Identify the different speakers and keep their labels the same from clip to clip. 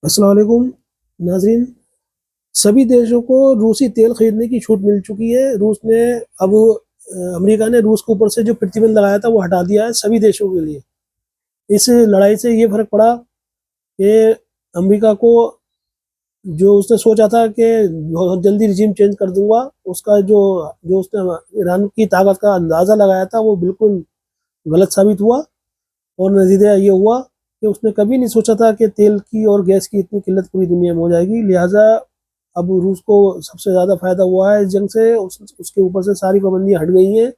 Speaker 1: अस्सलाम वालेकुम नाज़रीन। सभी देशों को रूसी तेल खरीदने की छूट मिल चुकी है। रूस ने अब अमेरिका ने रूस के ऊपर से जो प्रतिबंध लगाया था वो हटा दिया है सभी देशों के लिए। इस लड़ाई से ये फ़र्क पड़ा कि अमेरिका को जो उसने सोचा था कि बहुत जल्दी रिजीम चेंज कर दूँगा, उसका जो जो उसने ईरान की ताकत का अंदाज़ा लगाया था वो बिल्कुल गलत साबित हुआ। और नतीजा ये हुआ कि उसने कभी नहीं सोचा था कि तेल की और गैस की इतनी किल्लत पूरी दुनिया में हो जाएगी। लिहाजा अब रूस को सबसे ज़्यादा फ़ायदा हुआ है इस जंग से। उसके ऊपर से सारी पाबंदियाँ हट गई हैं।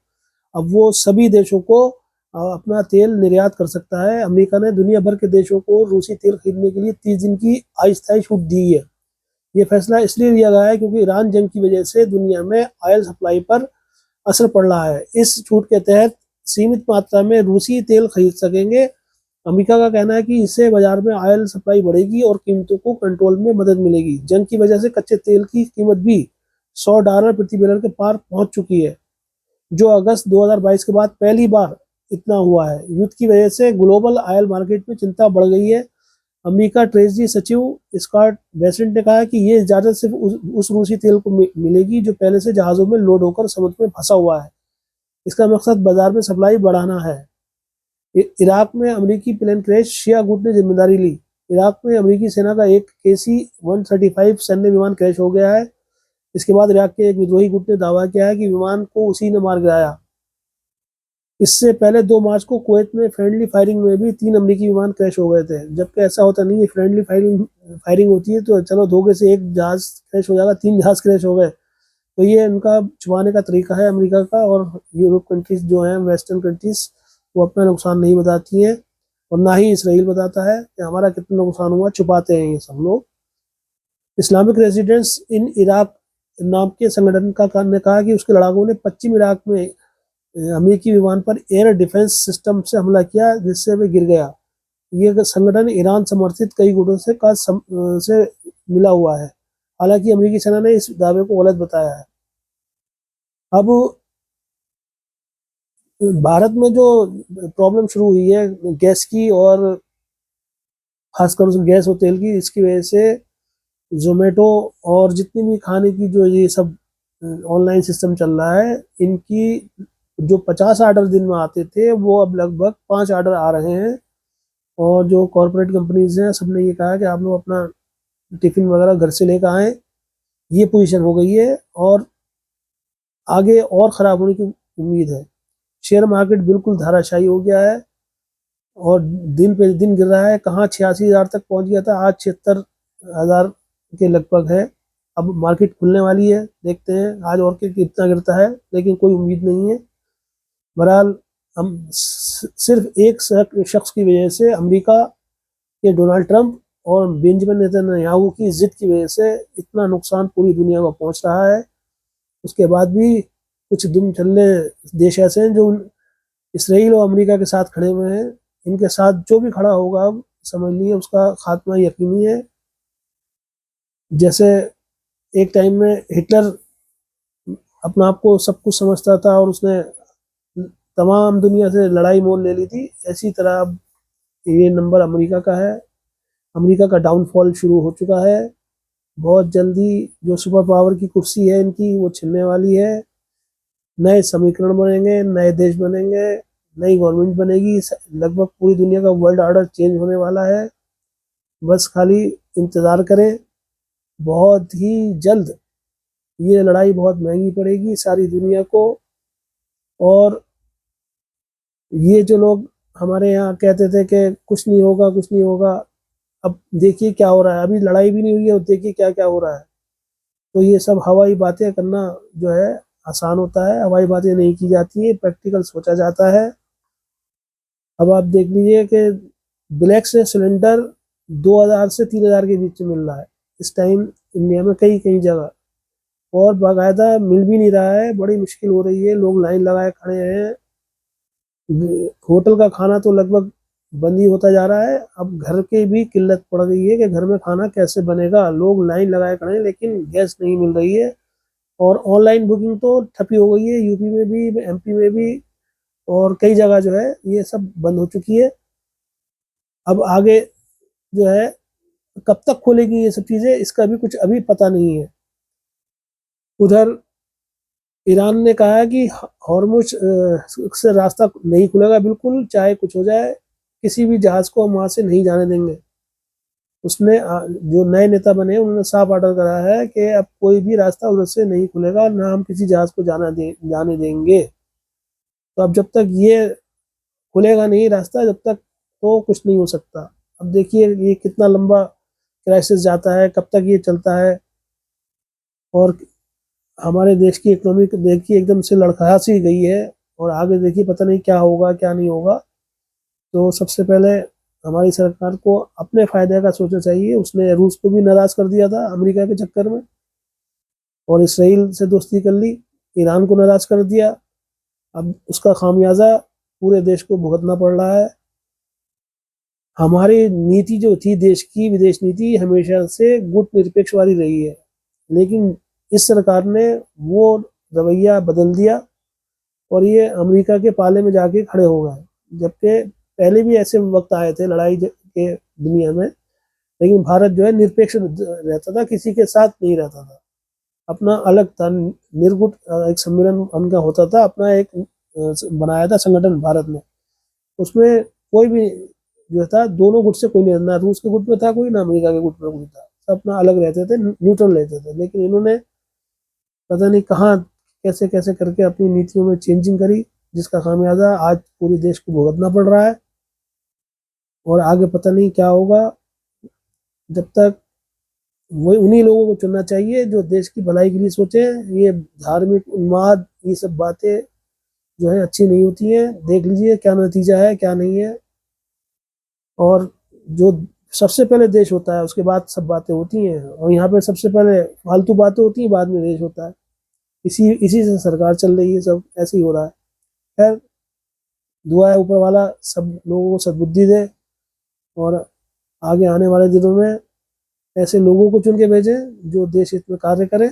Speaker 1: अब वो सभी देशों को अपना तेल निर्यात कर सकता है। अमेरिका ने दुनिया भर के देशों को रूसी तेल खरीदने के लिए 30 दिन की अस्थायी छूट दी है। ये फैसला इसलिए लिया गया है क्योंकि ईरान जंग की वजह से दुनिया में ऑयल सप्लाई पर असर पड़ रहा है। इस छूट के तहत सीमित मात्रा में रूसी तेल खरीद सकेंगे। अमेरिका का कहना है कि इससे बाजार में ऑयल सप्लाई बढ़ेगी और कीमतों को कंट्रोल में मदद मिलेगी। जंग की वजह से कच्चे तेल की कीमत भी $100 प्रति बैरल के पार पहुंच चुकी है, जो अगस्त 2022 के बाद पहली बार इतना हुआ है। युद्ध की वजह से ग्लोबल ऑयल मार्केट में चिंता बढ़ गई है। अमेरिका ट्रेजरी सचिव स्कॉट बेसेंट ने कहा कि ये इजाजत सिर्फ उस रूसी तेल को मिलेगी जो पहले से जहाजों में लोड होकर समुद्र में फंसा हुआ है। इसका मकसद बाजार में सप्लाई बढ़ाना है। इराक में अमेरिकी प्लेन क्रैश, शिया गुट ने जिम्मेदारी ली। इराक में अमेरिकी सेना का एक KC-135 सैन्य विमान क्रैश हो गया है। इसके बाद इराक के एक विद्रोही गुट ने दावा किया है कि विमान को उसी ने मार गिराया। इससे पहले 2 मार्च को कुवैत में फ्रेंडली फायरिंग में भी 3 अमेरिकी विमान क्रैश हो गए थे, जबकि ऐसा होता नहीं है। फ्रेंडली फायरिंग फायरिंग होती है तो चलो धोखे से एक जहाज क्रैश हो जाएगा, 3 जहाज क्रैश हो गए। तो ये इनका छुपाने का तरीका है अमेरिका का। और यूरोप कंट्रीज जो हैं, वेस्टर्न कंट्रीज, वो अपना नुकसान नहीं बताती हैं और ना ही इसराइल बताता है कि हमारा कितना नुकसान हुआ। छुपाते हैं ये सब लोग। इस्लामिक रेजिडेंस इन इराक नाम के संगठन का ने कहा कि उसके लड़ाकों ने पश्चिम इराक में अमेरिकी विमान पर एयर डिफेंस सिस्टम से हमला किया जिससे वे गिर गया। ये संगठन ईरान समर्थित कई गुटों से मिला हुआ है। हालांकि अमेरिकी सेना ने इस दावे को गलत बताया है। अब भारत में जो प्रॉब्लम शुरू हुई है गैस की, और खासकर उस गैस और तेल की, इसकी वजह से जोमेटो और जितनी भी खाने की जो ये सब ऑनलाइन सिस्टम चल रहा है, इनकी जो 50 ऑर्डर दिन में आते थे वो अब लगभग 5 ऑर्डर आ रहे हैं। और जो कॉरपोरेट कंपनीज हैं सबने ये कहा है कि आप लोग अपना टिफिन वगैरह घर से लेकर आए। ये पोजीशन हो गई है और आगे और ख़राब होने की उम्मीद है। शेयर मार्केट बिल्कुल धाराशायी हो गया है और दिन पे दिन गिर रहा है। कहाँ 86,000 तक पहुंच गया था, आज 76,000 के लगभग है। अब मार्केट खुलने वाली है, देखते हैं आज और कितना गिरता है, लेकिन कोई उम्मीद नहीं है। बहरहाल हम सिर्फ एक शख्स की वजह से, अमेरिका के डोनाल्ड ट्रंप और बेंजामिन नेतन्याहू की जिद की वजह से इतना नुकसान पूरी दुनिया को पहुंच रहा है। उसके बाद भी कुछ दुम चलने देश ऐसे हैं जो इसराइल और अमेरिका के साथ खड़े हुए हैं। इनके साथ जो भी खड़ा होगा अब समझ लीजिए उसका खात्मा यकीनी है। जैसे एक टाइम में हिटलर अपना आप को सब कुछ समझता था और उसने तमाम दुनिया से लड़ाई मोल ले ली थी, ऐसी तरह अब ये नंबर अमेरिका का है। अमेरिका का डाउनफॉल शुरू हो चुका है। बहुत जल्दी जो सुपर पावर की कुर्सी है इनकी वो छिनने वाली है। नए समीकरण बनेंगे, नए देश बनेंगे, नई गवर्नमेंट बनेगी। लगभग पूरी दुनिया का वर्ल्ड ऑर्डर चेंज होने वाला है। बस खाली इंतज़ार करें। बहुत ही जल्द ये लड़ाई बहुत महंगी पड़ेगी सारी दुनिया को। और ये जो लोग हमारे यहाँ कहते थे कि कुछ नहीं होगा कुछ नहीं होगा, अब देखिए क्या हो रहा है। अभी लड़ाई भी नहीं हुई है और देखिए क्या क्या हो रहा है। तो ये सब हवाई बातें करना जो है आसान होता है, हवाई बातें नहीं की जाती है, प्रैक्टिकल सोचा जाता है। अब आप देख लीजिए कि ब्लैक से सिलेंडर 2,000 से 3,000 के बीच में मिल रहा है इस टाइम इंडिया में कई कई जगह, और बाकायदा मिल भी नहीं रहा है। बड़ी मुश्किल हो रही है, लोग लाइन लगाए खड़े हैं। होटल का खाना तो लगभग बंद ही होता जा रहा है। अब घर की भी किल्लत पड़ गई है कि घर में खाना कैसे बनेगा। लोग लाइन लगाए खड़े हैं लेकिन गैस नहीं मिल रही है। और ऑनलाइन बुकिंग तो ठप्पी हो गई है, यूपी में भी, एमपी में भी, और कई जगह जो है ये सब बंद हो चुकी है। अब आगे जो है कब तक खोलेगी ये सब चीज़ें, इसका भी कुछ अभी पता नहीं है। उधर ईरान ने कहा है कि हॉर्मुज से रास्ता नहीं खुलेगा बिल्कुल, चाहे कुछ हो जाए, किसी भी जहाज को हम वहाँ से नहीं जाने देंगे। उसने जो नए नेता बने उन्होंने साफ ऑर्डर करा है कि अब कोई भी रास्ता उधर से नहीं खुलेगा, ना हम किसी जहाज को जाने देंगे। तो अब जब तक ये खुलेगा नहीं रास्ता, जब तक तो कुछ नहीं हो सकता। अब देखिए ये कितना लंबा क्राइसिस जाता है, कब तक ये चलता है। और हमारे देश की इकोनॉमी देखिए एकदम से लड़खड़ा सी गई है, और आगे देखिए पता नहीं क्या होगा क्या नहीं होगा। तो सबसे पहले हमारी सरकार को अपने फायदे का सोचना चाहिए। उसने रूस को भी नाराज कर दिया था अमेरिका के चक्कर में, और इसराइल से दोस्ती कर ली, ईरान को नाराज कर दिया। अब उसका खामियाजा पूरे देश को भुगतना पड़ रहा है। हमारी नीति जो थी देश की, विदेश नीति हमेशा से गुट निरपेक्ष वाली रही है, लेकिन इस सरकार ने वो रवैया बदल दिया और ये अमेरिका के पाले में जाके खड़े हो गए। जबकि पहले भी ऐसे वक्त आए थे लड़ाई के दुनिया में, लेकिन भारत जो है निरपेक्ष रहता था, किसी के साथ नहीं रहता था, अपना अलग था, निर्गुट एक सम्मेलन उनका होता था, अपना एक बनाया था संगठन भारत ने। उसमें कोई भी जो था, दोनों गुट से कोई नहीं, ना रूस के गुट में था कोई, ना अमेरिका के गुट में कोई था, सब अपना अलग रहते थे, न्यूट्रल रहते थे। लेकिन इन्होंने पता नहीं कहाँ कैसे कैसे करके अपनी नीतियों में चेंजिंग करी, जिसका खामियाजा आज पूरे देश को भुगतना पड़ रहा है। और आगे पता नहीं क्या होगा। जब तक वही उन्हीं लोगों को चुनना चाहिए जो देश की भलाई के लिए सोचे। ये धार्मिक उन्माद, ये सब बातें जो है अच्छी नहीं होती हैं। देख लीजिए क्या नतीजा है क्या नहीं है। और जो सबसे पहले देश होता है, उसके बाद सब बातें होती हैं, और यहाँ पे सबसे पहले फालतू बातें होती हैं, बाद में देश होता है। इसी से सरकार चल रही है, सब ऐसे ही हो रहा है। खैर, दुआ है ऊपर वाला सब लोगों को सद्बुद्धि दे, और आगे आने वाले दिनों में ऐसे लोगों को चुन के भेजें जो देश हित में कार्य करें,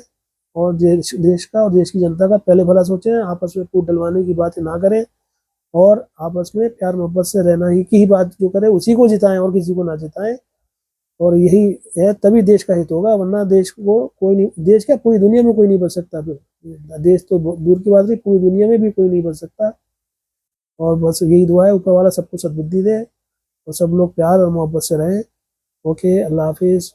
Speaker 1: और देश का और देश की जनता का पहले भला सोचें, आपस में फूट डलवाने की बातें ना करें, और आपस में प्यार मोहब्बत से रहना ही की ही बात जो करें, उसी को जिताएं और किसी को ना जिताएं। और यही है, तभी देश का हित होगा, वरना देश को कोई नहीं, देश क्या पूरी दुनिया में कोई नहीं बच सकता। फिर देश तो दूर की बात रही, पूरी दुनिया में भी कोई नहीं बच सकता। और बस यही दुआ है ऊपर वाला सबको सद्बुद्धि दे, और सब लोग प्यार और मोहब्बत से रहें। ओके, अल्लाह हाफिज।